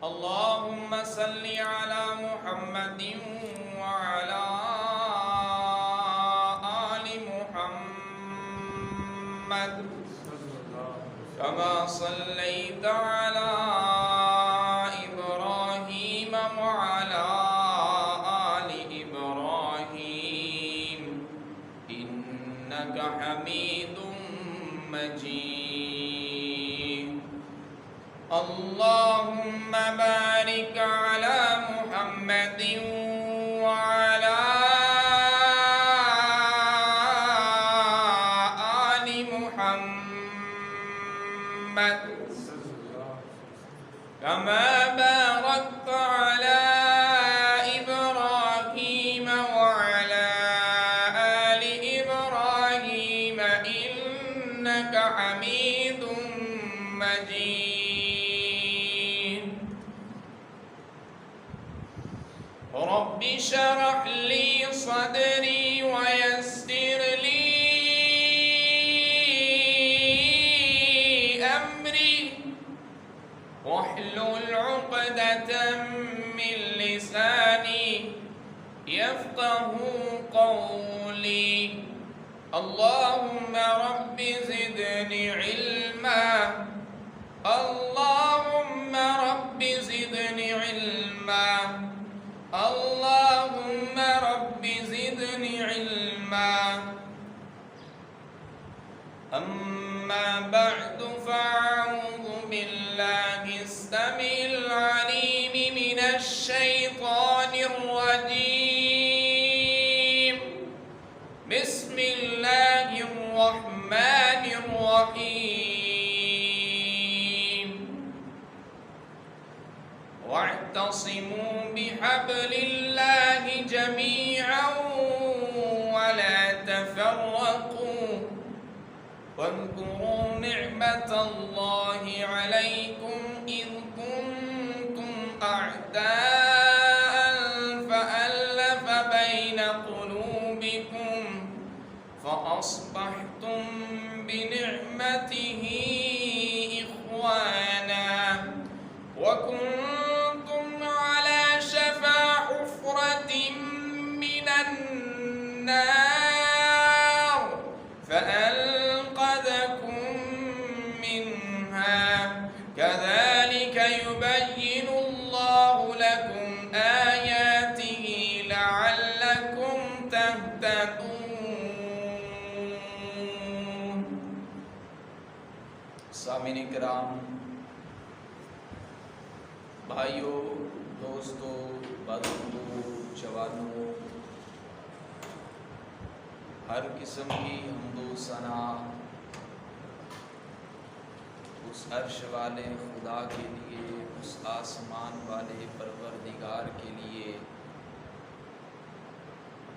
اللهم صل على محمد وعلى آل محمد كما صليت على إبراهيم وعلى آل إبراهيم إنك حميد مجيد. اللهم بارك على محمد وعلى آل محمد كما باركت على إبراهيم وعلى آل إبراهيم إنك حميد مجيد. رب اشرح لي صدري ويسر لي أمري واحلل عقدة من لساني يفقه قولي. اللهم رب زدني علما. اللهم رب زدني علما. اللهم رب زدني علما. أما بعد فأعوذ بالله السميع العليم من الشيطان الرجيم. بسم الله الرحمن الرحيم. واعتصموا بحبل الله جميعا ولا تفرقوا واذكروا نعمة الله عليكم إذ كنتم أعداء فألف بين قلوبكم فأصبحتم بنعمته إخوانا وكنتم على شفا حفرة من النار فأنقذكم منها. كذلك يبين الله لكم آياته لعلكم تهتدون. سامعین کرام، بھائیوں، دوستوں، بزرگوں، جوانوں، ہر قسم کی حمد و ثنا اس عرش والے خدا کے لیے، اس آسمان والے پروردگار کے لیے،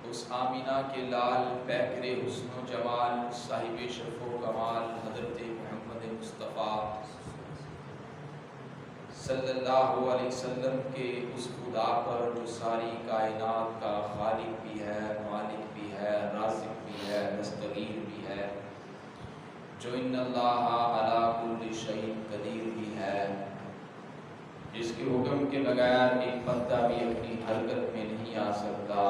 اس آمینہ کے لال پیکر حسن و جمال صاحب شرف و کمال حضرت محمد مصطفیٰ صلی اللہ علیہ وسلم کے اس خدا پر جو ساری کائنات کا خالق بھی ہے، مالک بھی ہے، رازق بھی ہے، مستغیر بھی ہے، جو ان اللہ علی کل شیء قدیر بھی ہے، جس کے حکم کے بغیر ایک پتا بھی اپنی حرکت میں نہیں آ سکتا.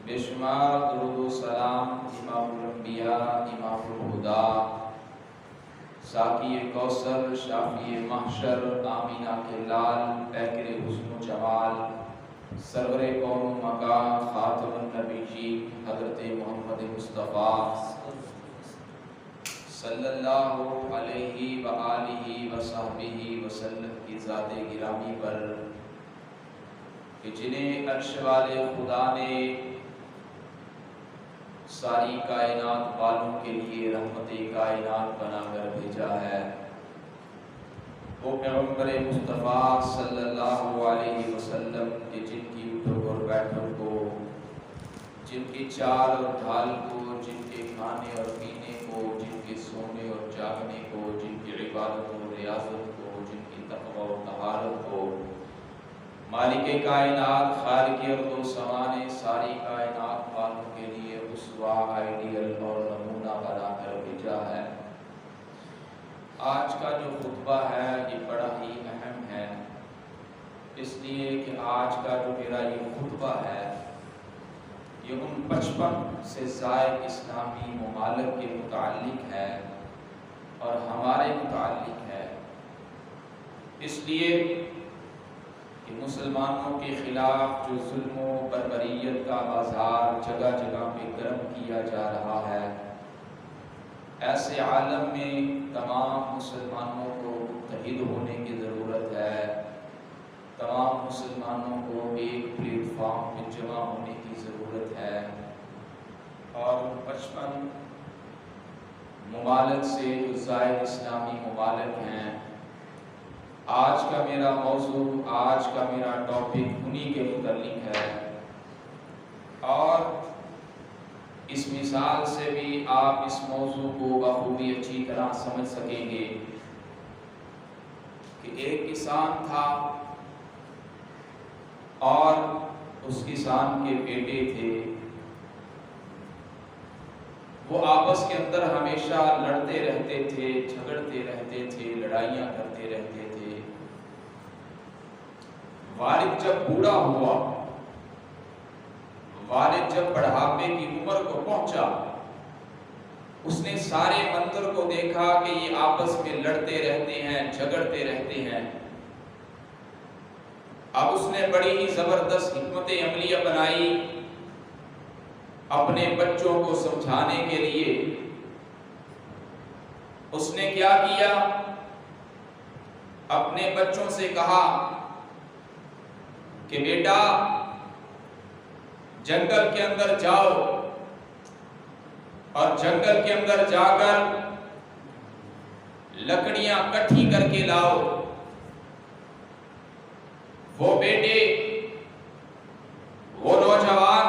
بے شمار درود و سلام امام الانبیاء، امام الہدیٰ، ساقی کوثر، شافی محشر، آمینہ کے لال پیکر حسن و جمال، سرور قوم و مقام، خاتم النبیین حضرت محمد مصطفیٰ صلی اللہ علیہ وآلہ وصحبہ وسلم کی ذات گرامی پر کہ جنہیں عرش والے خدا نے ساری کائنات والوں کے لیے رحمت کائنات بنا کر بھیجا ہے، وہ پیغمبر مصطفیٰ صلی اللہ علیہ وسلم کے جن کی اٹھک اور بیٹھک کو، جن کی چال اور ڈھال کو، جن کے کھانے اور پینے کو، جن کے سونے اور جاگنے کو، جن کی عبادت اور ریاضت کو، جن کی تقوی اور طہارت کو مالک کائنات، خالق ارض و سمان ساری کائنات والوں کے لیے اسوہ، آئیڈیل اور نمونہ بنا کر بھیجا ہے. آج کا جو خطبہ ہے یہ بڑا ہی اہم ہے. اس لیے کہ آج کا جو میرا یہ خطبہ ہے یہ ان 55 سے زائد اسلامی ممالک کے متعلق ہے اور ہمارے متعلق ہے، اس لیے کہ مسلمانوں کے خلاف جو ظلم و بربریت کا بازار جگہ جگہ پہ گرم کیا جا رہا ہے، ایسے عالم میں تمام مسلمانوں کو متحد ہونے کی ضرورت ہے، تمام مسلمانوں کو ایک پلیٹ فارم پہ جمع ہونے کی ضرورت ہے، اور 55 ممالک سے جو زائد اسلامی ممالک ہیں، آج کا میرا موضوع، آج کا میرا ٹاپک انہی کے متعلق ہے، اور اس مثال سے بھی آپ اس موضوع کو بخوبی اچھی طرح سمجھ سکیں گے کہ ایک کسان تھا اور اس کسان کے بیٹے تھے، وہ آپس کے اندر ہمیشہ لڑتے رہتے تھے، جھگڑتے رہتے تھے، لڑائیاں کرتے رہتے تھے۔ والد جب بوڑھا ہوا، والد جب بڑھاپے کی عمر کو پہنچا، اس نے سارے منظر کو دیکھا کہ یہ آپس میں لڑتے رہتے ہیں، جھگڑتے رہتے ہیں۔ اب اس نے بڑی ہی زبردست حکمت عملیہ بنائی اپنے بچوں کو سمجھانے کے لیے۔ اس نے کیا کیا؟ اپنے بچوں سے کہا کہ بیٹا جنگل کے اندر جاؤ اور جنگل کے اندر جا کر لکڑیاں اکٹھی کر کے لاؤ۔ وہ بیٹے، وہ نوجوان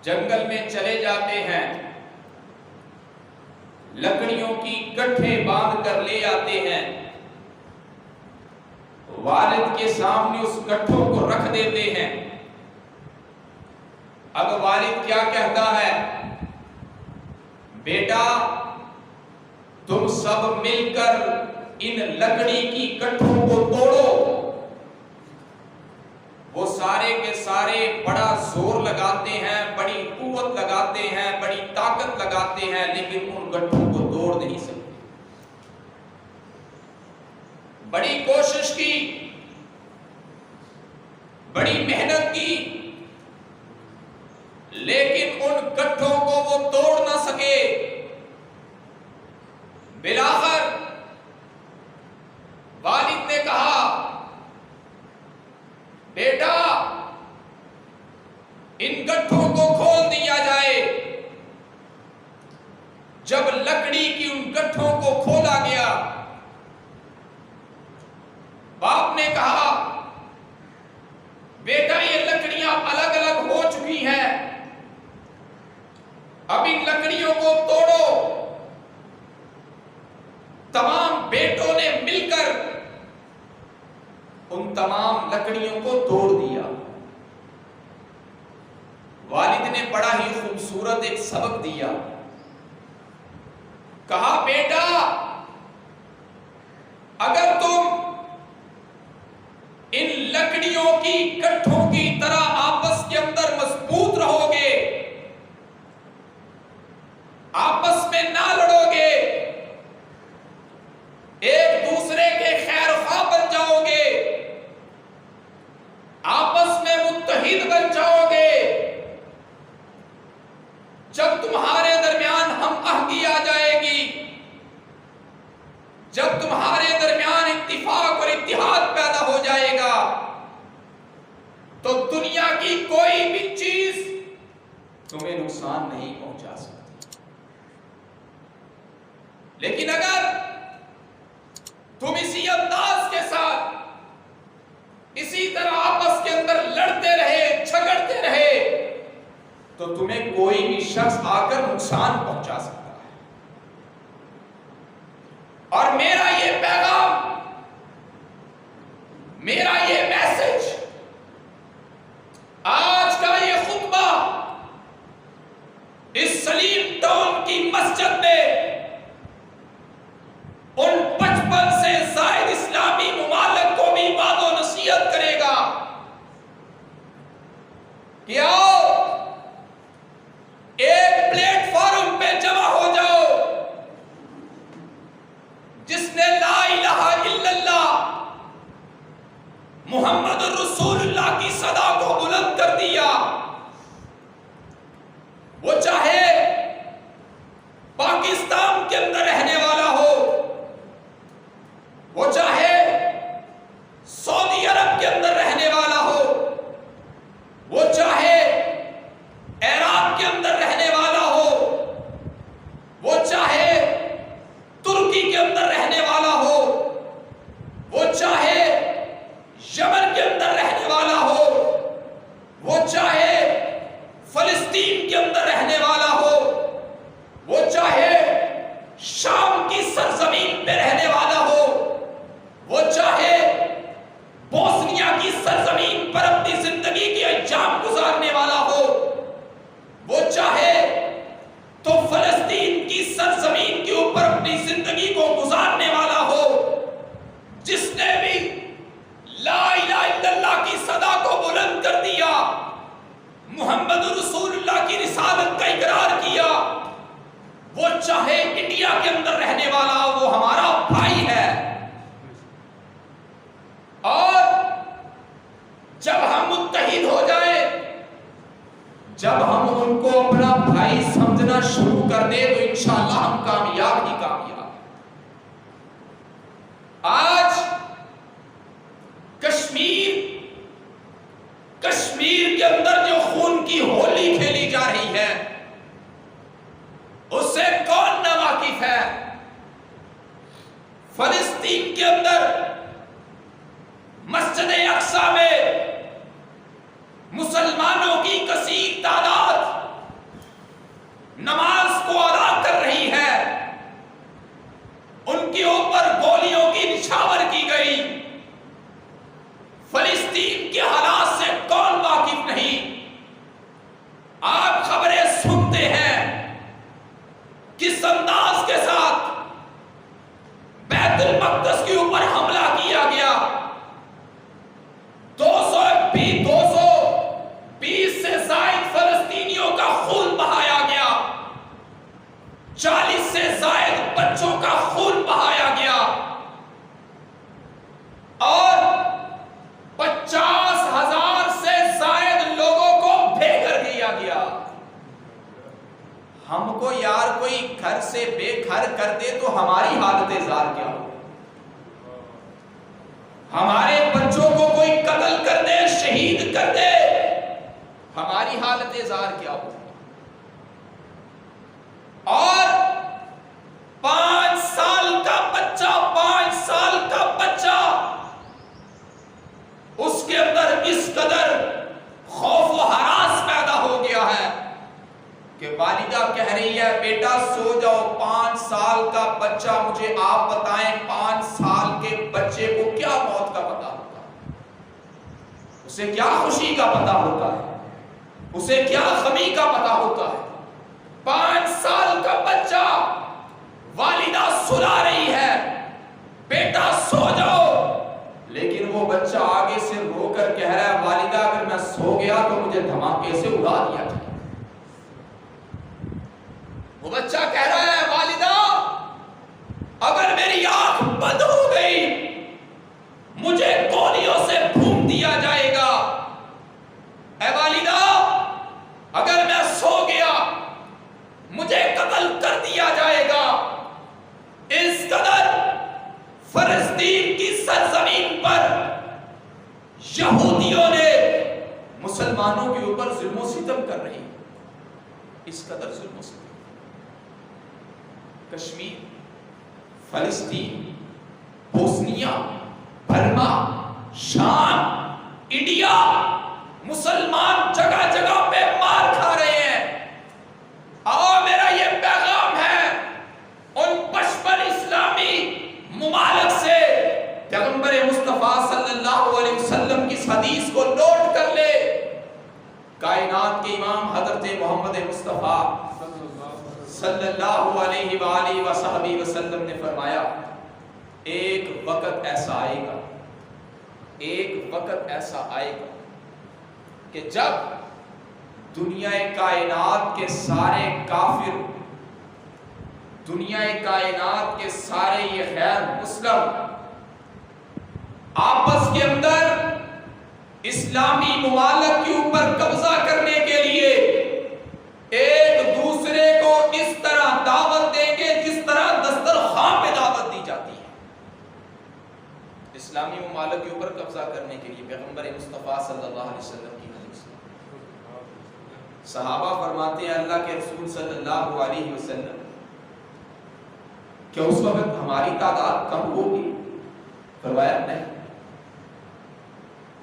جنگل میں چلے جاتے ہیں، لکڑیوں کی گٹھیں باندھ کر لے آتے ہیں، والد کے سامنے اس گٹھوں کو رکھ دیتے ہیں۔ اب والد کیا کہتا ہے؟ بیٹا تم سب مل کر ان لکڑی کی گٹھوں کو توڑو۔ وہ سارے کے سارے بڑا زور لگاتے ہیں، بڑی قوت لگاتے ہیں، بڑی طاقت لگاتے ہیں، لیکن ان گٹھوں کو توڑ نہیں سکتے۔ بڑی کوشش کی، بڑی محنت کی، لیکن ان گٹھوں کو وہ توڑ نہ سکے۔ بالآخر والد نے کہا بیٹا ان گٹھوں کو کھول دیا جائے۔ جب لکڑی کی ان گٹھوں کو کھولا گیا، باپ نے کہا بیٹا یہ لکڑیاں الگ الگ ہو چکی ہیں، اب ان لکڑیوں کو توڑو۔ تمام بیٹوں نے مل کر ان تمام لکڑیوں کو توڑ دیا۔ والد نے بڑا ہی خوبصورت ایک سبق دیا، کہا بیٹا اگر تم ان لکڑیوں کی گٹھوں کی طرح آپس کے اندر مضبوط رہو گے، آپس میں نہ لڑو گے، ایک دوسرے کے خیر خواہ بن جاؤ گے، آپس میں متحد بن جاؤ گے، جب تمہارے درمیان ہم آہنگی آ جائے گی، جب تمہارے درمیان اتفاق اور اتحاد پیدا ہو جائے گا، تو دنیا کی کوئی بھی چیز تمہیں نقصان نہیں پہنچا سکتی۔ لیکن اگر تم اسی انداز کے ساتھ اسی طرح آپس کے اندر لڑتے رہے، جھگڑتے رہے، تو تمہیں کوئی بھی شخص آ کر نقصان پہنچا سکتا ہے۔ اور میرا یہ پیغام، میرا یہ میسج، آج کا یہ خطبہ اس سلیم ٹاؤن کی مسجد میں ان 55 سے زائد اسلامی ممالک کو بھی بات و اوپر اپنی زندگی کو گزارنے والا ہو، جس نے بھی لا الہ الا اللہ کی صدا کو بلند کر دیا، محمد رسول اللہ کی رسالت کا اقرار کیا، وہ چاہے انڈیا کے اندر رہنے والا ہو، وہ ہمارا بھائی ہے۔ اور جب ہم متحد ہو جائیں، جب ہم ان کو اپنا بھائی سمجھنا شروع کر دیں تو انشاءاللہ ہم کامیاب ہی کامیاب۔ آج کشمیر کے اندر جو خون کی ہولی کھیلی جا رہی ہے، اس سے کون نہ واقف ہے؟ فلسطین کے اندر مسجد اقصی میں مسلمانوں کی کثیر تعداد نماز کو ادا کر رہی ہے، ان کے اوپر گولیوں کی نچھاور کی گئی۔ فلسطین کے حالات سے کون واقف نہیں؟ آپ خبریں سنتے ہیں کس انداز کے ساتھ بیت المقدس کے اوپر حملہ کیا گیا، 220 سے زائد فلسطینیوں کا خون بہایا گیا، 40 سے زائد بچوں کا خون بہایا گیا، اور 50,000 سے زائد لوگوں کو بے گھر کیا گیا۔ ہم کو یار کوئی گھر سے بے گھر کر دے تو ہماری حالت زار کیا ہو؟ ہمارے بچوں کو کوئی قتل کر دے، شہید کر دے، ہماری حالت زار کیا ہو؟ اور 5 سال کا بچہ اس کے اندر اس قدر خوف و ہراس پیدا ہو گیا ہے کہ والدہ کہہ رہی ہے بیٹا سو جاؤ، 5 سال کا بچہ، مجھے آپ بتائیں 5 سال کے بچے کو کیا موت کا پتہ ہوتا ہے؟ اسے کیا خوشی کا پتہ ہوتا ہے؟ اسے کیا غمی کا پتہ ہوتا ہے؟ 5 سال کا بچہ، والدہ سلا رہی ہے بیٹا سو جاؤ، لیکن وہ بچہ آگے سے رو کر کہہ رہا ہے والدہ اگر میں سو گیا تو مجھے دھماکے سے اڑا دیا جائے۔ وہ بچہ کہہ رہا ہے والدہ اگر میری آنکھ بند ہو گئی مجھے گولیوں سے بھون دیا جائے گا، اے والدہ اگر میں سو گیا مجھے قتل کر دیا جائے گا۔ اس قدر فلسطین کی سرزمین پر یہودیوں نے مسلمانوں کے اوپر ظلم و ستم کر رہی، اس قدر ظلم و ستم۔ کشمیر، فلسطین، بوسنیا، برما، شام، انڈیا، مسلمان جگہ جگہ پہ مار کھا رہے ہیں۔ اور میرا یہ پیغام ہے ان پشپن اسلامی ممالک سے، پیغمبر مصطفیٰ صلی اللہ علیہ وسلم کی حدیث کو نوٹ کر لے۔ کائنات کے امام حضرت محمد مصطفیٰ صلی اللہ علیہ وآلہ وصحبہ وسلم نے فرمایا ایک وقت ایسا آئے گا، ایک وقت ایسا آئے گا کہ جب دنیا کائنات کے سارے کافر، دنیا کائنات کے سارے یہ غیر مسلم آپس کے اندر اسلامی ممالک کے اوپر قبضہ کرنے کے لیے ایک دوسرے کو اس طرح دعوت دیں گے جس طرح دسترخوان پہ دعوت دی جاتی ہے۔ اسلامی ممالک کے اوپر قبضہ کرنے کے لیے پیغمبر مصطفیٰ صلی اللہ علیہ وسلم کی حدیث، صحابہ فرماتے ہیں اللہ کے رسول صلی اللہ علیہ وسلم کہ اس وقت ہماری تعداد کم ہوگی؟ فرمایا نہیں،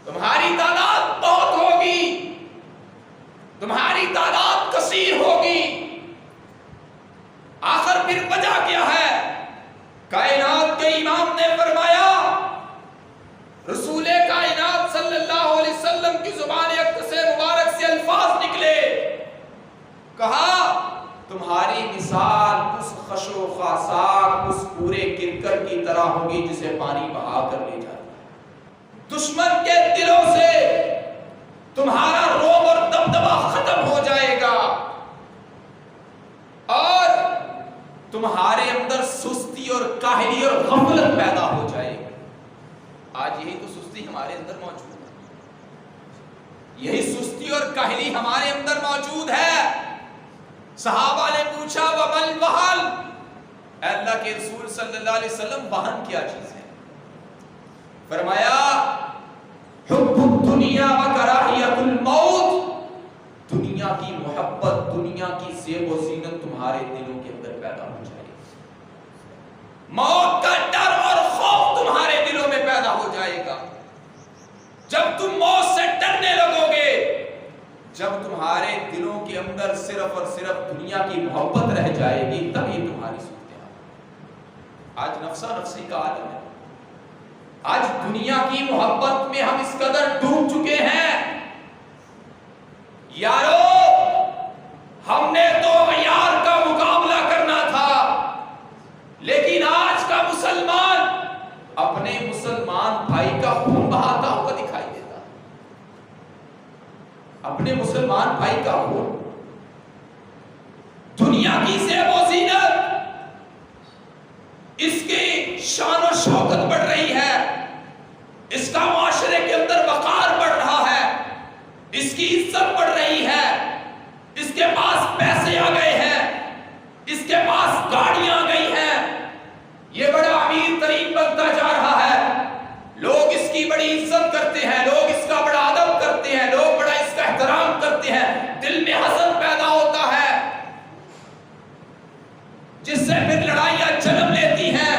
تمہاری تعداد بہت ہوگی، تمہاری تعداد کثیر ہوگی۔ آخر پھر وجہ کیا ہے؟ کائنات کے امام نے فرمایا، رسول کائنات صلی اللہ علیہ وسلم کی زبان اقدس مبارک سے الفاظ نکلے، کہا تمہاری مثال اس خشو خاصاک اس پورے کرکر کی طرح ہوگی جسے پانی بہا کر لے جاتا ہے۔ دشمن کے دلوں سے تمہارا روب اور دبدبا ختم ہو جائے گا اور تمہارے اندر سستی اور کاہلی اور غفلت پیدا ہو جائے گی۔ آج یہی تو سستی ہمارے اندر موجود ہے، یہی سستی اور کاہلی ہمارے اندر موجود ہے۔ صحابہ نے پوچھا وَمَا الْوَهَنُ، اے اللہ کے رسول صلی اللہ علیہ وسلم وہن کیا چیز ہے؟ فرمایا حب الدنیا وکراہیت الموت، دنیا کی محبت، دنیا کی زیب و زینت تمہارے دلوں کے اندر پیدا ہو جائے گی، موت کا ڈر اور خوف تمہارے دلوں میں پیدا ہو جائے گا۔ جب تم موت سے ڈرنے لگو گے، جب تمہارے دلوں کے اندر صرف اور صرف دنیا کی محبت رہ جائے گی، تب یہ تمہاری صورتحال۔ آج نفسا نفسی کا عالم ہے، آج دنیا کی محبت میں ہم اس قدر ڈوب چکے ہیں۔ یارو ہم نے تو معیار کا مقابلہ کرنا تھا، لیکن آج کا مسلمان اپنے مسلمان بھائی کا خون بہاتا ہوا دکھائی دیتا، اپنے مسلمان بھائی کا خون، دنیا کی زیب و زینت، اس کی شان و شوکت بڑھ رہی ہے، اس کا معاشرے کے اندر وقار بڑھ رہا ہے، اس کی عزت بڑھ رہی ہے، اس کے پاس پیسے آ گئے ہیں، اس کے پاس گاڑیاں آ گئی ہیں، یہ بڑا امیر ترین بنتا جا رہا ہے، لوگ اس کی بڑی عزت کرتے ہیں، لوگ اس کا بڑا ادب کرتے ہیں، لوگ بڑا اس کا احترام کرتے ہیں، دل میں حسد پیدا ہوتا ہے، جس سے پھر لڑائیاں جنم لیتی ہیں۔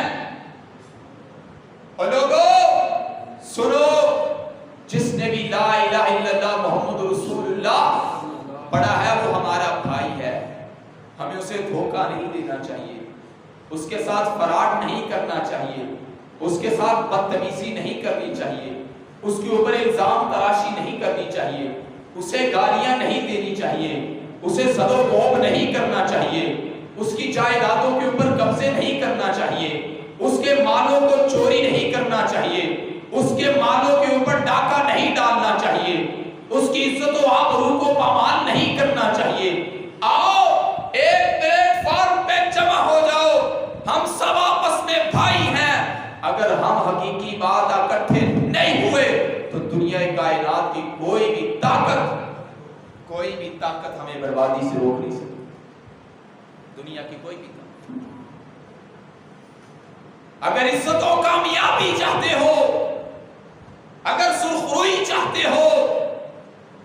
اور لوگوں سنو، جس نے بھی لا الہ الا اللہ محمد رسول اللہ پڑھا ہے وہ ہمارا بھائی ہے، ہمیں اسے دھوکہ نہیں دینا چاہیے، اس کے ساتھ فراڈ نہیں کرنا چاہیے، اس کے ساتھ بدتمیزی نہیں کرنی چاہیے، اس کے اوپر الزام تراشی نہیں کرنی چاہیے، اسے گالیاں نہیں دینی چاہیے، اسے زد و کوب نہیں کرنا چاہیے، اس کی جائیدادوں کے اوپر قبضے نہیں کرنا چاہیے، اس کے مالوں کو چوری نہیں کرنا چاہیے، اس کے مالوں کے اوپر ڈاکہ نہیں ڈالنا چاہیے، اس کی عزت و آبرو کو پامال نہیں کرنا چاہیے۔ آؤ ایک پلیٹ فارم پہ جمع ہو جاؤ، ہم سب آپس میں بھائی ہیں، اگر ہم حقیقی بات اکٹھے نہیں ہوئے تو دنیا کائنات کی کوئی بھی طاقت ہمیں بربادی سے روک نہیں سکتی، دنیا کی کوئی بھی طاقت۔ اگر عزت و کامیابی چاہتے ہو، اگر سرخروئی چاہتے ہو،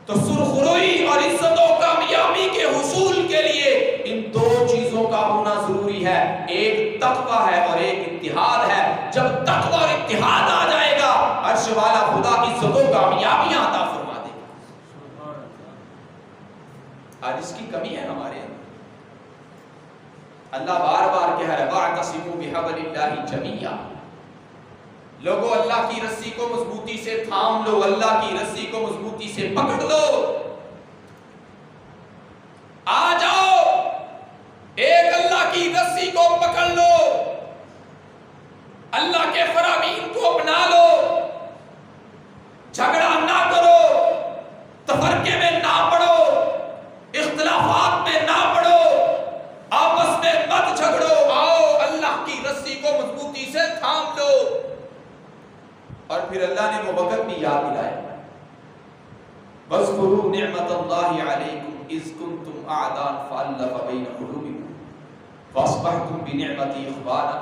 تو سرخروئی اور عزت و کامیابی کے حصول کے لیے ان دو چیزوں کا ہونا ضروری ہے، ایک تقوی ہے اور ایک اتحاد ہے۔ جب تقوی اور اتحاد آ جائے گا، عرش والا خدا عزت و کامیابیاں عطا فرما دے گا۔ آج اس کی کمی ہے ہمارے اندر۔ اللہ بار بار کہہ رہا ہے وَاعْتَصِمُوا بِحَبْلِ اللَّهِ جَمِيعًا، لوگو اللہ کی رسی کو مضبوطی سے تھام لو، اللہ کی رسی کو مضبوطی سے پکڑ لو، آ جاؤ ایک اللہ کی رسی کو پکڑ لو، اللہ کے فرامین کو اپنا لو، جھگڑا نہ کرو، تفرقے میں نہ پڑو، اختلافات میں نہ پڑو، آپس میں مت جھگڑو، آؤ اللہ کی رسی کو مضبوطی سے تھام لو۔ اور پھر اللہ نے وہ وقت بھی یاد دلایا، وَاذْكُرُوا نِعْمَةَ اللَّهِ عَلَيْكُمْ إِذْ كُنْتُمْ أَعْدَاءً فَأَلَّفَ بَيْنَ قُلُوبِكُمْ فَأَصْبَحْتُمْ بِنِعْمَتِهِ إِخْوَانًا۔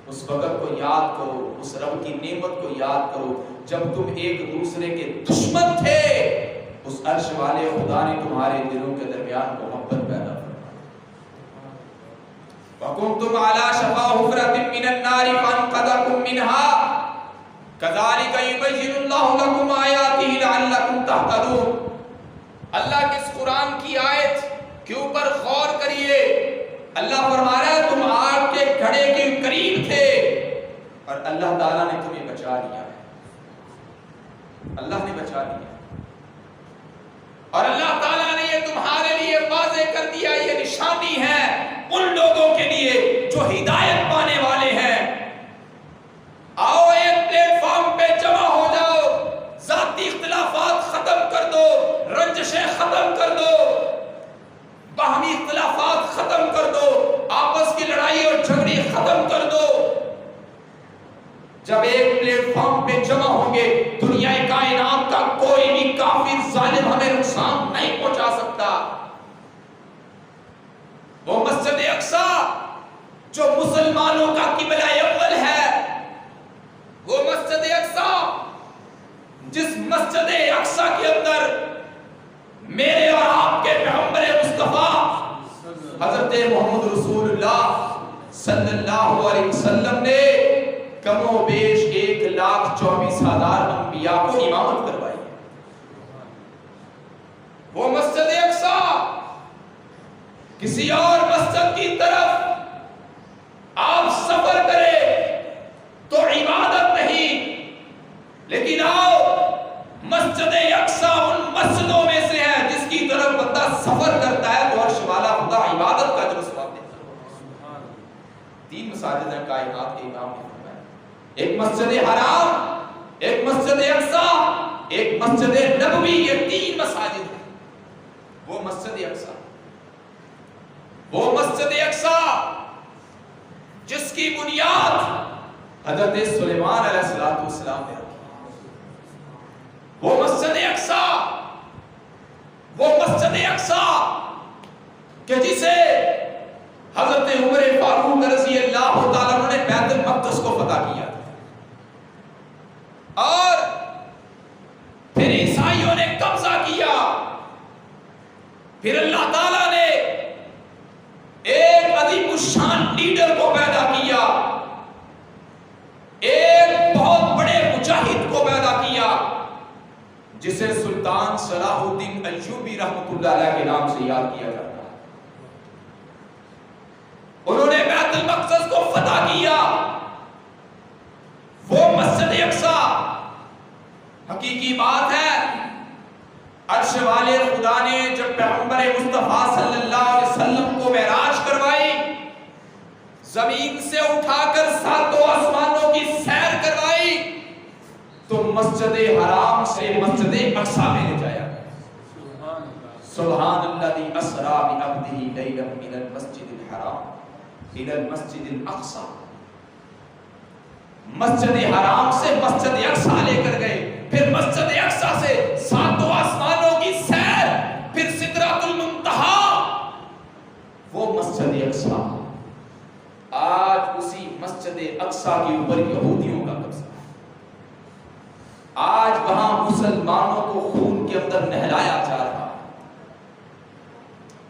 اس وقت کو یاد کرو، اس رب کی نعمت کو یاد کرو جب تم ایک دوسرے کے دشمن تھے، اس عرش والے خدا نے تمہارے دلوں کے درمیان محبت پیدا کی۔ وَكُنْتُمْ عَلَى شَفَا حُفْرَةٍ مِّنَ النَّارِ فَأَنْقَذَكُم مِّنْهَا كَذَلِكَ يُبَيِّنُ اللَّهُ لَكُمْ آيَاتِهِ لَعَلَّكُمْ تَهْتَدُونَ۔ اللہ کے اس قرآن کی آیت کے اوپر غور کریے، اللہ فرما رہا ہے تم آگ کے گھڑے کے قریب تھے اور اللہ تعالیٰ نے تمہیں بچا لیا ہے، اللہ نے بچا لیا، اور اللہ تعالیٰ نے یہ تمہارے لیے واضح کر دیا دیا یہ نشانی ہے ان لوگوں کے لیے جو ہدایت پانے والے ہیں۔ آؤ ایک پلیٹ فارم پہ جمع ہو جاؤ، ذاتی اختلافات ختم کر دو، رنجشیں ختم کر دو، باہمی اختلافات ختم کر دو، آپس کی لڑائی اور جھگڑے ختم کر دو۔ جب ایک پلیٹ فارم پہ جمع ہوں گے دنیا کائنات کا کوئی بھی کافر ظالم ہمیں نقصان نہیں پہنچا سکتا۔ وہ مسجد اقصی جو مسلمانوں کا قبلہ اول ہے، وہ مسجد اقصی جس مسجد اقصی کے اندر میرے اور آپ کے پیغمبر مصطفیٰ حضرت محمد رسول اللہ صلی اللہ علیہ وسلم نے کم و بیش 1,24,000 انبیاء کو امامت کروائی ہے۔ وہ مسجد اقصی کسی اور مسجد کی طرف آپ سفر کریں تو عبادت نہیں، لیکن آؤ مسجد اقصی ان مسجدوں میں سے ہے جس کی طرف بندہ سفر کرتا ہے تو عرش والا خدا عبادت کا جلوہ دیتا ہے۔ 3 مساجد ہیں کائنات کے امام نے فرمایا، ایک مسجد حرام، ایک مسجد اقصی، ایک مسجد نبوی، یہ 3 مساجد ہیں۔ وہ مسجد اقصی، وہ مسجد اقصی جس کی بنیاد حضرت سلیمان علیہ السلام نے رکھی، وہ مسجد اقصی، وہ مسجد اقصی کہ جسے حضرت عمر فاروق رضی اللہ تعالیٰ عنہ نے بیت المقدس کو فتح کیا اور پھر عیسائیوں نے قبضہ کیا، پھر اللہ تعالیٰ نے ایک عظیم الشان لیڈر کو پیدا کیا، ایک بہت بڑے مجاہد کو پیدا کیا جسے سلطان صلاح الدین ایوبی رحمۃ اللہ علیہ کے نام سے یاد کیا جاتا ہے۔ انہوں نے بیت المقدس کو فتح کیا۔ وہ مسجد اقصی حقیقی بات ہے، عرش والے خدا نے جب پیغمبر مصطفیٰ صلی اللہ علیہ وسلم کو معراج کروائی، زمین سے اٹھا کر 7 آسمانوں کی سیر کروائی تو مسجد حرام سے مسجد اقصی میں لے جایا گیا۔ سبحان الذی اسری بعبدہ لیلا من المسجد الحرام الى المسجد الاقصی۔ مسجد حرام سے مسجد اقصی لے کر گئے، پھر مسجد اقصی سے 7 آسمانوں کی سیر، پھر سدرۃ المنتہا، وہ مسجد اقصی۔ آج اسی مسجد اقصی کے اوپر یہودیوں کا قبضہ، آج وہاں مسلمانوں کو خون کے اندر نہلایا جا رہا ہے۔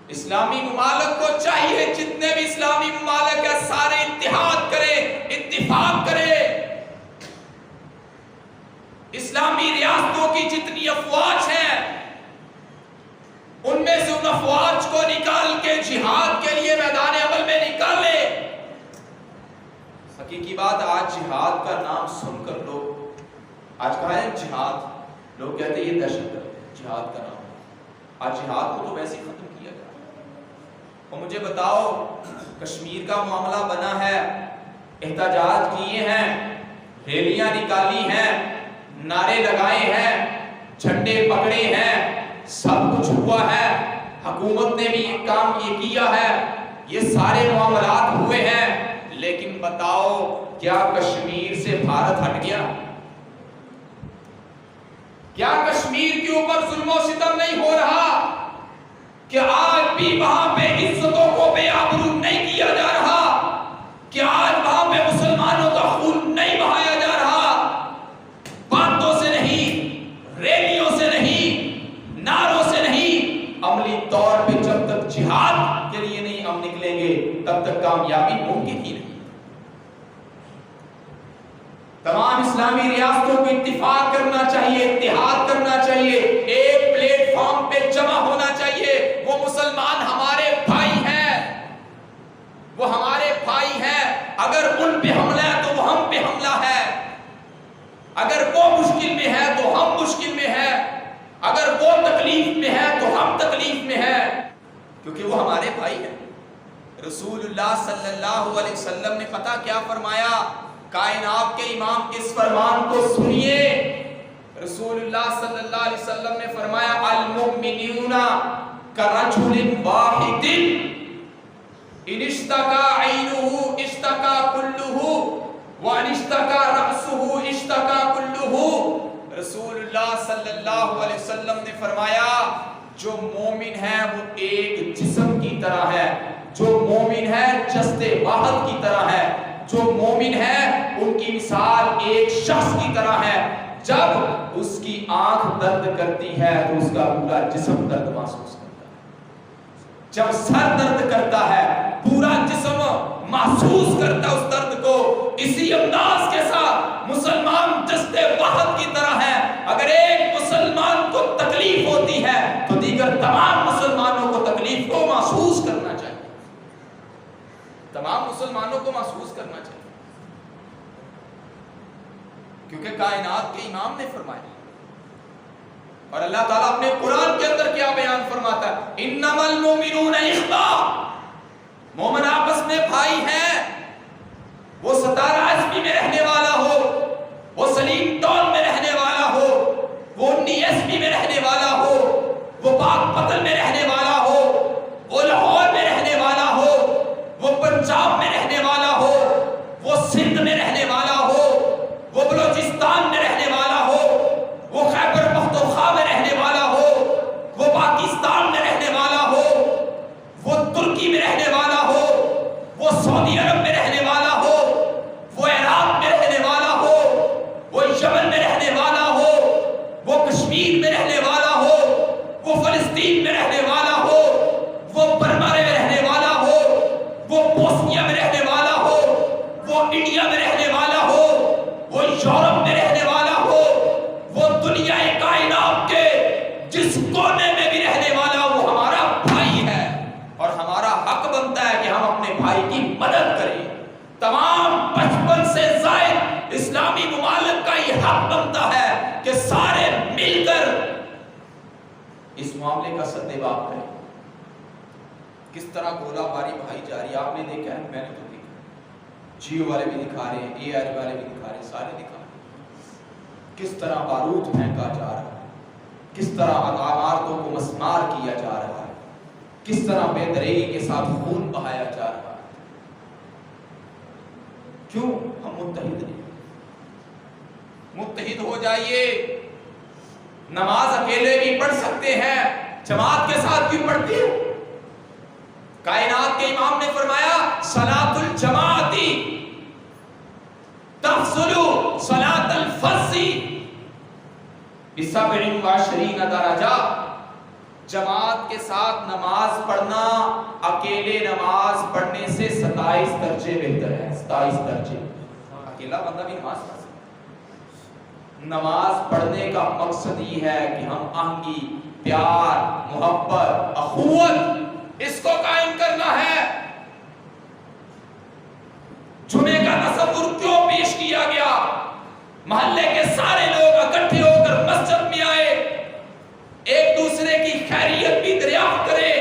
اسلامی ممالک کو چاہیے جتنے بھی اسلامی ممالک ہیں سارے اتحاد کریں، اتفاق کریں، اسلامی ریاستوں کی جتنی افواج ہیں ان میں سے ان افواج کو نکال کے جہاد کے لیے میدان عمل میں نکالے۔ حقیقی بات، آج جہاد کا نام سن کر لوگ آج کہا ہے جہاد، لوگ کہتے ہیں یہ دہشت گرد ہے، جہاد کا نام۔ آج جہاد کو تو ویسے ہی ختم کیا جائے۔ اور مجھے بتاؤ، کشمیر کا معاملہ بنا ہے، احتجاج کیے ہیں، ریلیاں نکالی ہیں، نعرے لگائے ہیں، جھنڈے پکڑے ہیں، سب کچھ ہوا ہے، حکومت نے بھی یہ کام یہ کیا ہے، یہ سارے معاملات ہوئے ہیں، لیکن بتاؤ کیا کشمیر سے بھارت ہٹ گیا؟ کیا کشمیر کے اوپر ظلم و ستم نہیں ہو رہا؟ کہ آج بھی وہاں پہ عزتوں کو بے آبرو نہیں کیا جا رہا؟ کہ آج وہاں پہ مسلمانوں کا خون نہیں بہایا جا رہا؟ باتوں سے نہیں، ریلیوں سے نہیں، نعروں سے نہیں، عملی طور پہ جب تک جہاد کے لیے نہیں ہم نکلیں گے تب تک کامیابی ممکن ہی نہیں۔ تمام اسلامی ریاستوں کو اتفاق کرنا چاہیے، اتحاد کرنا چاہیے، ایک پلیٹ فارم پہ جمع ہونا چاہیے۔ وہ مسلمان ہمارے بھائی ہیں، وہ ہمارے بھائی ہیں، اگر ان پہ حملہ ہے تو وہ ہم پہ حملہ ہے، اگر وہ مشکل میں ہے تو ہم مشکل میں ہیں، اگر وہ تکلیف میں ہے تو ہم تکلیف میں ہیں، کیونکہ وہ ہمارے بھائی ہیں۔ رسول اللہ صلی اللہ علیہ وسلم نے پتہ کیا فرمایا؟ کائنات کے امام اس فرمان کو سنیے۔ رسول اللہ صلی اللہ علیہ وسلم نے فرمایا المؤمنون کرجل واحد ان اشتکا عینہ اشتکا کلہ وان اشتکا رأسہ اشتکا کلہ۔ رسول اللہ صلی اللہ علیہ وسلم نے فرمایا جو مومن ہے وہ ایک جسم کی طرح ہے، جو مومن ہے جسد واحد کی طرح ہے، جو مومن ہے ان کی مثال ایک شخص کی طرح ہے۔ جب اس کی آنکھ درد کرتی ہے تو اس کا پورا جسم درد محسوس کرتا ہے، جب سر درد کرتا ہے پورا جسم محسوس کرتا اس درد کو۔ اسی انداز کے ساتھ مسلمان جسد واحد کی طرح ہے۔ اگر ایک مسلمان کو تکلیف ہوتی ہے تو دیگر تمام مسلمانوں کو تکلیف کو محسوس کرنا چاہیے، تمام مسلمانوں کو محسوس کرنا چاہیے، کیونکہ کائنات کے امام نے فرمایا۔ اور اللہ تعالیٰ اپنے قرآن کے اندر کیا بیان فرماتا ہے؟ انما المؤمنون اخوہ، مومن آپس میں بھائی ہیں۔ وہ 17 عیسوی میں رہنے والا ہو، وہ سلیم ٹاؤن میں رہنے والا ہو، وہ 19 عیسوی میں رہنے والا ہو، وہ پاک پتن میں رہنے والا ہو، وہ لاہور میں رہنے والا ہو، وہ پنجاب میں رہنے والا ہو، وہ سندھ میں رہنے والا ہو، وہ بلوچستان میں رہنے والا ہو، وہ خیبر پختونخوا میں رہنے والا ہو، وہ پاکستان میں رہنے والا ہو، وہ ترکی میں رہنے والا ہو، وہ سعودی عرب میں رہنے والا ہو، وہ عراق میں رہنے والا ہو، وہ یمن میں رہنے والا ہو، وہ کشمیر میں رہنے والا ہو، وہ فلسطین میں رہنے والا ہو، وہ برما میں رہنے والا ہو، وہ بوسنیا میں رہنے والا ہو، وہ انڈیا میں رہنے والا ہو، وہ یورپ میں رہنے والا ہو، وہ دنیا کائنات کے جس کونے میں بھی رہنے والا وہ ہمارا بھائی ہے، اور ہمارا حق بنتا ہے کہ ہم اپنے بھائی کی مدد کریں۔ تمام 55 سے زائد اسلامی ممالک کا یہ حق بنتا ہے کہ سارے مل کر اس معاملے کا سدباب کریں۔ کس طرح گولہ باری بھائی جاری آپ نے دیکھا ہے، میں نے تو دیکھا، جیو والے بھی دکھا رہے ہیں، اے آر والے بھی دکھا رہے ہیں، سارے دکھا رہے ہیں کس طرح بارود پھینکا جا رہا ہے، کس طرح عمارتوں کو مسمار کیا جا رہا ہے، کس طرح بے دریغی کے ساتھ خون بہایا جا رہا ہے۔ کیوں ہم متحد نہیں؟ متحد ہو جائیے۔ نماز اکیلے بھی پڑھ سکتے ہیں، جماعت کے ساتھ کیوں پڑھتی ہے؟ کائنات کے امام نے فرمایا صلاۃ الجماعت تفضل صلاۃ الفرض ب27 درجہ۔ جماعت کے ساتھ نماز پڑھنا اکیلے نماز پڑھنے سے 27 درجے بہتر ہے۔ 27 درجے اکیلا بندہ بھی نماز پڑھ سکتا ہے۔ نماز پڑھنے کا مقصد یہ ہے کہ ہم آہنگی، پیار، محبت، اخوت اس کو قائم کرنا ہے۔ جمعے کا تصور کیوں پیش کیا گیا؟ محلے کے سارے لوگ اکٹھے ہو کر مسجد میں آئے، ایک دوسرے کی خیریت بھی دریافت کرے۔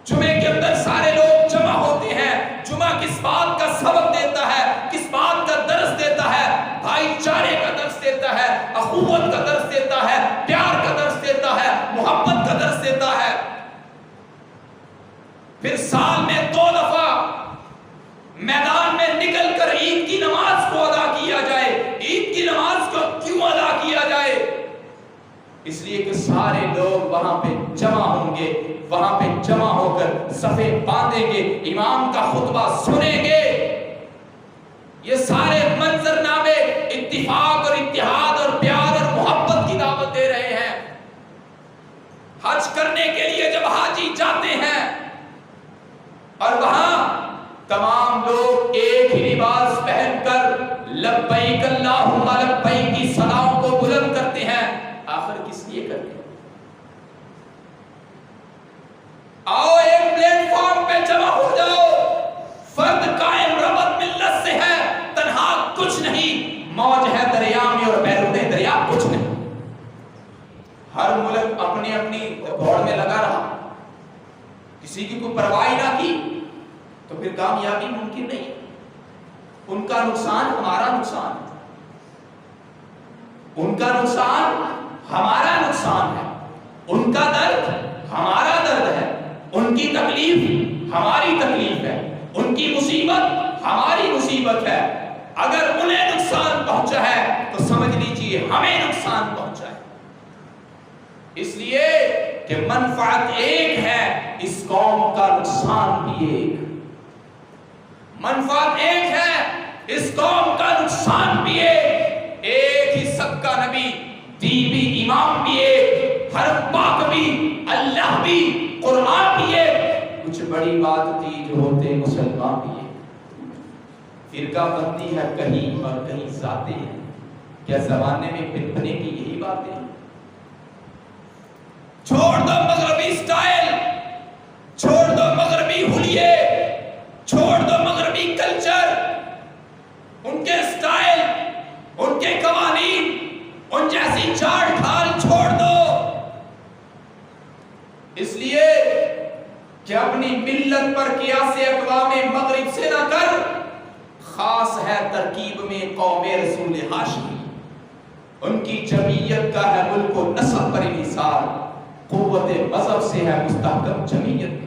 جمعے کے اندر سارے لوگ جمع ہوتے ہیں۔ جمعہ کس بات کا سبق دیتا ہے، کس بات کا درس دیتا ہے؟ بھائی چارے کا درس دیتا ہے، اخوت کا درس دیتا ہے، پیار کا درس دیتا ہے، محبت کا درس دیتا ہے۔ پھر سال میں 2 دفعہ میدان میں نکل کر عید کی نماز کو ادا کیا جائے۔ عید کی نماز کو کیوں ادا کیا جائے؟ اس لیے کہ سارے لوگ وہاں پہ جمع ہوں گے، وہاں پہ جمع ہو کر صفے باندھیں گے، امام کا خطبہ سنیں گے۔ یہ سارے منظر نامے اتفاق اور اتحاد اور پیار اور محبت کی دعوت دے رہے ہیں۔ حج کرنے کے لیے جب حاجی جاتے ہیں اور وہاں تمام لوگ ایک ہی لباس پہن کر لبیک اللہم لبیک کی صلاؤں کو بلند کرتے ہیں، آخر کس لیے کرتے ہیں؟ آؤ ایک پلیٹ فارم پہ جمع ہو جاؤ۔ فرد قائم ربط ملت سے ہے، تنہا کچھ نہیں۔ موج ہے دریا میں اور بیرون دریا کچھ نہیں۔ ہر ملک اپنی اپنی دوڑ میں لگا رہا، کوئی پرواہ نہ کی تو پھر کامیابی ممکن نہیں ہے۔ ان کا نقصان ہمارا نقصان ہے، ان کا نقصان ہمارا نقصان ہے، ان کا درد ہمارا درد ہے، ان کی تکلیف ہماری تکلیف ہے، ان کی مصیبت ہماری مصیبت ہے۔ اگر انہیں نقصان پہنچا ہے تو سمجھ لیجئے ہمیں نقصان پہنچا ہے۔ اس لیے کہ منفعت ایک ہے، اس قوم کا نقصان بھی ایک، منفعت ایک ہے، اس قوم کا نقصان بھی ایک ہی سب کا نبی، دین بھی، امام بھی ایک، حرم پاک بھی، اللہ بھی، قرآن بھی ایک، کچھ بڑی بات تھی جو ہوتے مسلمان بھی ایک۔ فرقہ بندی ہے کہیں اور کہیں ذاتیں ہیں، کیا زمانے میں پنپنے کی یہی باتیں ہیں؟ چھوڑ دو مغربی سٹائل، چھوڑ دو مغربی حلیے، چھوڑ دو مغربی کلچر، ان کے سٹائل، ان کے قوانین، ان جیسی چاڑ ڈھال چھوڑ دو۔ اس لیے کہ اپنی ملت پر قیاس اقوام مغرب سے نہ کر، خاص ہے ترکیب میں قوم رسول ہاشمی، ان کی جمعیت کا ہے ملک و نسب پر انحصار، قوت مذہب سے ہے مستحکم جمعیت۔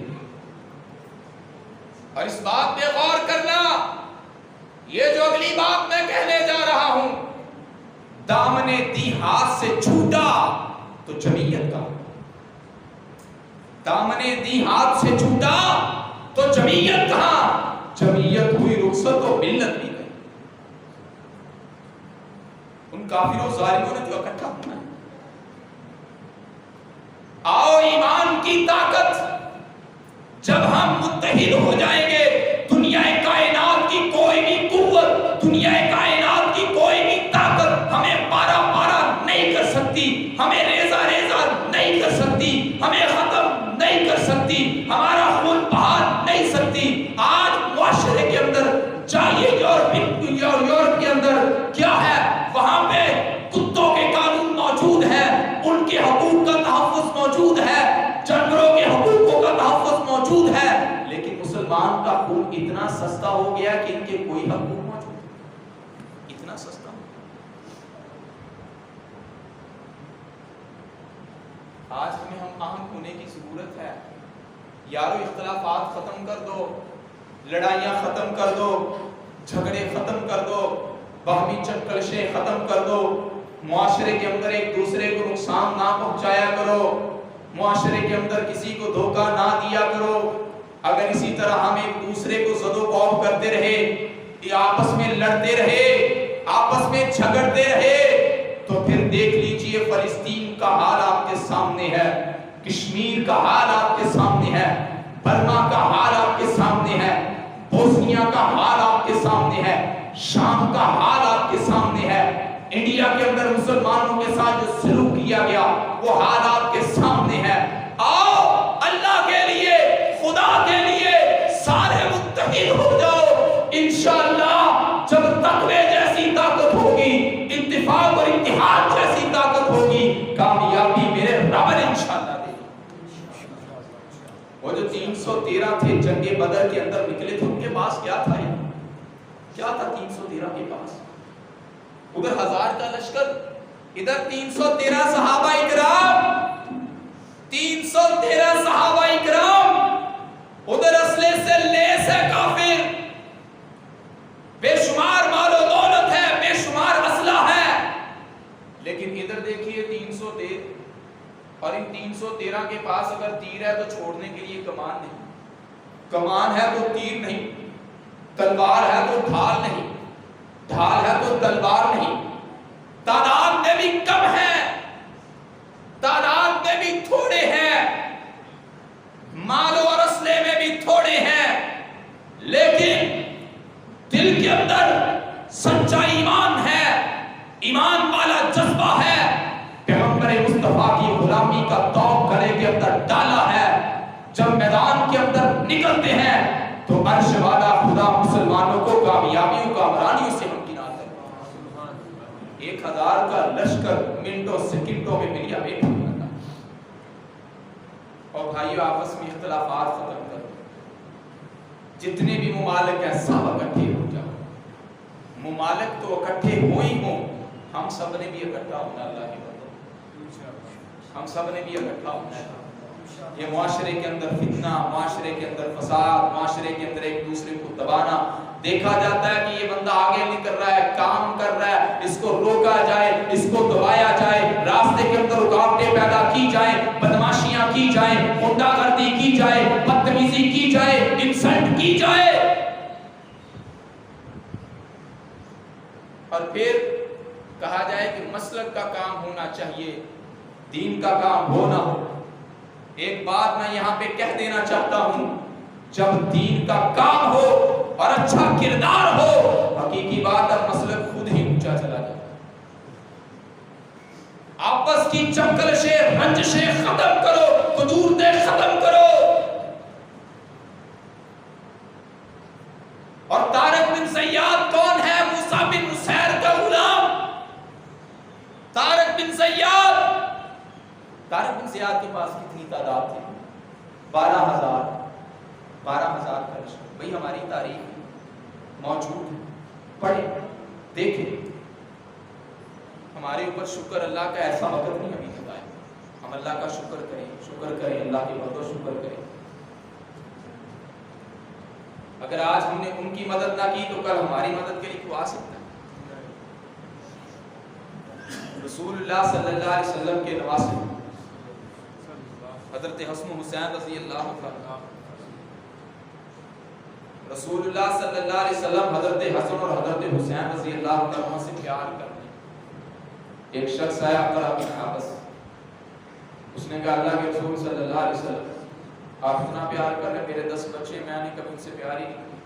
اور اس بات پہ غور کرنا، یہ جو اگلی بات میں کہنے جا رہا ہوں، دامن دی ہاتھ سے چھوٹا تو جمعیت کا، دامن دی ہاتھ سے چھوٹا تو جمعیت کہاں؟ جمعیت ہوئی رخصت و ملت بھی گئی۔ ان کافروں ظالموں نے جو اکٹھا ہونا ہے، آؤ ایمان کی طاقت، جب ہم متحد ہو جائیں گے، دنیا کائنات کی کوئی بھی قوت، دنیا کائنات کی کوئی بھی طاقت ہمیں پارا پارا نہیں کر سکتی، ہمیں ریزہ ریزہ نہیں کر سکتی، ہمیں ختم نہیں کر سکتی، ہمارا خون بہا نہیں سکتی۔ آج معاشرے کے اندر چاہیے، یورپ کے اندر کیا ہے، وہاں پہ کتوں کے قانون موجود ہے، ان کے حقوق کا تحفظ موجود ہے، جانوروں کے حقوقوں کا تحفظ موجود ہے، لیکن مسلمان کا خون اتنا سستا ہو گیا کہ ان کے کوئی حقوق موجود نہیں، اتنا سستا۔ آج ہمیں ہم اہم ہونے کی ضرورت ہے۔ یارو اختلافات ختم کر دو، لڑائیاں ختم کر دو، جھگڑے ختم کر دو، باہمی چکلشیں ختم کر دو، معاشرے کے اندر ایک دوسرے کو نقصان نہ پہنچایا کرو، معاشرے کے اندر کسی کو دھوکہ نہ دیا کرو۔ اگر اسی طرح ہم ایک دوسرے کو زد و خوف کرتے رہے، آپس میں لڑتے رہے، آپس میں جھگڑتے رہے، تو پھر دیکھ لیجئے فلسطین کا حال آپ کے سامنے ہے، کشمیر کا حال آپ کے سامنے ہے، برما کا حال آپ کے سامنے ہے، بوسنیا کا حال آپ کے سامنے ہے، شام کا حال آپ کے سامنے ہے، انڈیا کے اندر مسلمانوں کے ساتھ جو سلوک کیا گیا وہ حال آپ کے سامنے ہے۔ آؤ اللہ کے لیے، خدا کے لیے سارے متحد ہو جاؤ، انشاءاللہ جب تقوی جیسی طاقت ہوگی، اتفاق اور اتحاد جیسی طاقت ہوگی، کامیابی میرے رب نے انشاءاللہ دے گی۔ وہ جو 313 تھے جنگ بدر کے اندر نکلے تھے، ان کے پاس کیا تھا؟ کیا تھا 313 کے پاس؟ ادھر 1000 کا لشکر، ادھر 313 صحابہ اکرام، 313 صحابہ اکرام، ادھر اسلحے سے لیس ہے کافر، بے شمار مال و دولت ہے، بے شمار اسلحہ ہے، لیکن ادھر دیکھیے 313، اور ان 313 کے پاس اگر تیر ہے تو چھوڑنے کے لیے کمان نہیں، کمان ہے تو تیر نہیں، تلوار ہے تو ڈھال نہیں، ڈھال ہے تو تلوار نہیں، تعداد میں بھی کم ہے، تعداد میں بھی تھوڑے ہیں، مال اور اسلحے میں بھی تھوڑے ہیں، لیکن دل کے اندر سچا ایمان ہے، ایمان والا جذبہ ہے، پیغمبر مصطفیٰ کی غلامی کا توق گلے کے اندر ڈالا ہے، جب میدان کے اندر نکلتے ہیں تو عرش والا خدا مسلمانوں کو کامیابیوں کا عمرانیوں سے ممکنات ہے۔ 1000 کا لشکر منٹوں سیکنڈوں میں ملیا بیٹھا تھا۔ اور بھائیو آپس میں اختلافات ختم کر دو، جتنے بھی ممالک ہیں سب اکٹھے ہو جاؤ. ممالک تو اکٹھے ہو ہی ہوں, ہم سب نے بھی اکٹھا ہونا. اللہ کی بندوں, ہم سب نے بھی اکٹھا ہونا ہے. یہ معاشرے کے اندر فتنہ, معاشرے کے اندر فساد, معاشرے کے اندر ایک دوسرے کو دبانا, دیکھا جاتا ہے کہ یہ بندہ آگے نکل رہا ہے, کام کر رہا ہے, اس کو روکا جائے, اس کو دبایا جائے, راستے کے اندر رکاوٹیں پیدا کی جائیں, بدماشیاں کی جائیں, غنڈہ گردی کی جائے, بدتمیزی کی جائے, انسلٹ کی جائے, اور پھر کہا جائے کہ مسلک کا کام ہونا چاہیے, دین کا کام ہو نہ ہو. ایک بات میں یہاں پہ کہہ دینا چاہتا ہوں, جب دین کا کام ہو اور اچھا کردار ہو, حقیقی بات ہے مسلک خود ہی اونچا چلا جائے. آپس کی چمکلشیں, رنجشیں ختم کرو, قدورتیں ختم کرو. اور طارق بن زیاد کون ہے؟ موسیٰ بن نصیر کا غلام طارق بن زیاد. طارق بن زیاد کے پاس کتنی تعداد تھی؟ 12,000 کا لشکر. بھئی ہماری تاریخ موجود ہے, پڑھیں دیکھیں. ہمارے اوپر شکر اللہ کا ایسا وقت نہیں ابھی تک آیا. ہم اللہ کا شکر کریں, اللہ کے بندوں شکر کریں. اگر آج ہم نے ان کی مدد نہ کی تو کل ہماری مدد کے لیے کوئی آ سکتا ہے؟ رسول اللہ صلی اللہ علیہ وسلم کے نواسے حضرت حسن حسین رضی اللہ عنہ, رسول اللہ صلی اللہ علیہ وسلم حضرت حسن اور حضرت حسین رضی اللہ عنہ سے پیار کرتے. ایک شخص آیا اقرا بن حابس, اس نے کہا اللہ کے رسول صلی اللہ علیہ وسلم آپ اتنا پیار کر رہے, میرے 10 بچے, میں نے کبھی ان سے پیار ہی نہیں.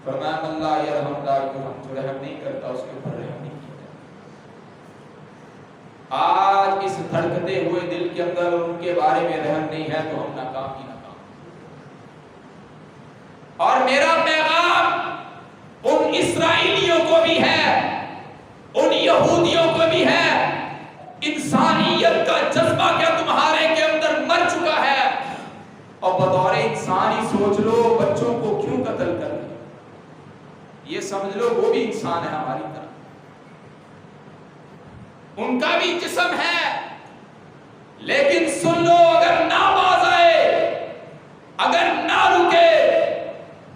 فرمایا اللہ یرحم لا یرحم, جو رحم نہیں کرتا اس کے اوپر رحم نہیں کیا. آج اس دھڑکتے ہوئے دل کے اندر ان کے بارے میں رحم نہیں ہے تو ہم ناکام ہی ناکام. اور میرا پیغام ان اسرائیلیوں کو بھی ہے, ان یہودیوں کو بھی ہے, انسانیت کا جذبہ کیا تمہارے کے اندر مر چکا ہے؟ اور بطور انسان ہی سوچ لو, بچوں کو کیوں قتل کر دیا؟ یہ سمجھ لو وہ بھی انسان ہے ہماری طرح, ان کا بھی جسم ہے. لیکن سن لو, اگر نہ باز آئے, اگر نہ رکے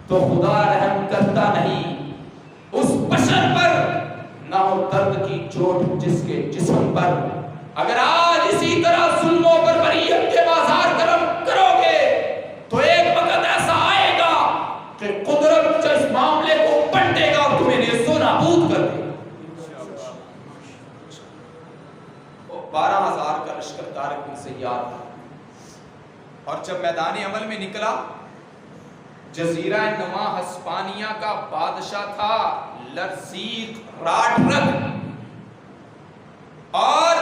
تو خدا رحم کرتا نہیں اس بشر پر, نہ ہو درد کی چوٹ جس کے جسم پر. اگر آج اسی طرح ظلموں پر بریت کے بازار کرم کرو گے تو ایک وقت ایسا آئے گا کہ قدرت جو اس معاملے کو پلٹے گا اور تمہیں نیست و نابود کر دے گا. 12,000 کا لشکر طارق بن زیاد تھا, اور جب میدان عمل میں نکلا, جزیرہ نما ہسپانیہ کا بادشاہ تھا لرزیق راڈرک, اور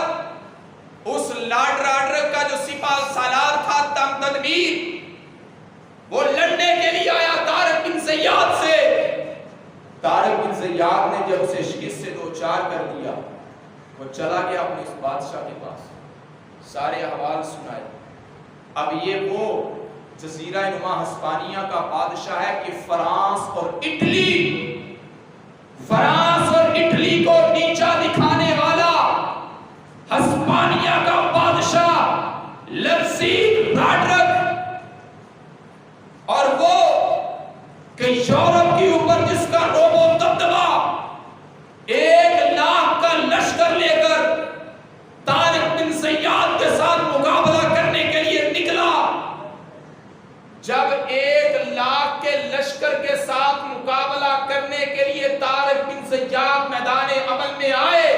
اس راڈرک کا جو سپاہ سالار تھا تم تدبیر, وہ لڑنے کے لیے آیا طارق بن زیاد سے. طارق بن زیاد نے جب اسے شکست سے دوچار کر دیا, وہ چلا گیا اپنے اس بادشاہ کے پاس, سارے احوال سنائے. اب یہ وہ جزیرہ نما ہسپانیہ کا بادشاہ ہے کہ فرانس اور اٹلی کو نیچا دکھانے والا ہسپانیہ کا بادشاہ لرزیق راڈرک, اور وہ کہ یورپ کے اوپر جس کا روب و دبدبا 1,00,000 کا لشکر لے کر طارق بن زیاد کے ساتھ مقابلہ کرنے کے لیے نکلا. جب 1,00,000 کے لشکر کے ساتھ مقابلہ کرنے کے لیے طارق بن زیاد میدان عمل میں آئے,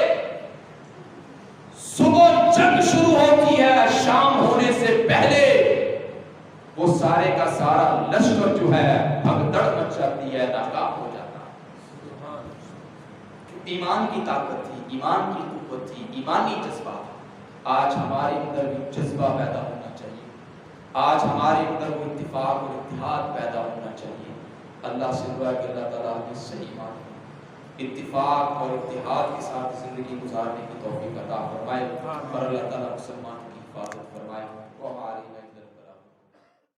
صبح جنگ شروع ہوتی ہے, شام ہونے سے پہلے وہ سارے کا سارا لشکر جو ہے بھگدڑ مچ جاتی ہے, ناکام ہو جاتا ہے. ایمان کی طاقت تھی, ایمان کی قوت تھی, ایمانی جذبہ تھا. آج ہمارے اندر بھی جذبہ پیدا ہونا چاہیے, آج ہمارے اندر وہ اتفاق اور اتحاد پیدا ہونا چاہیے. اللہ سے دعا کہ اللہ تعالیٰ ہمیں صحیح مان اتفاق اور اتحاد کے ساتھ زندگی گزارنے کی توفیق عطا فرمائے, اور اللہ تعالیٰ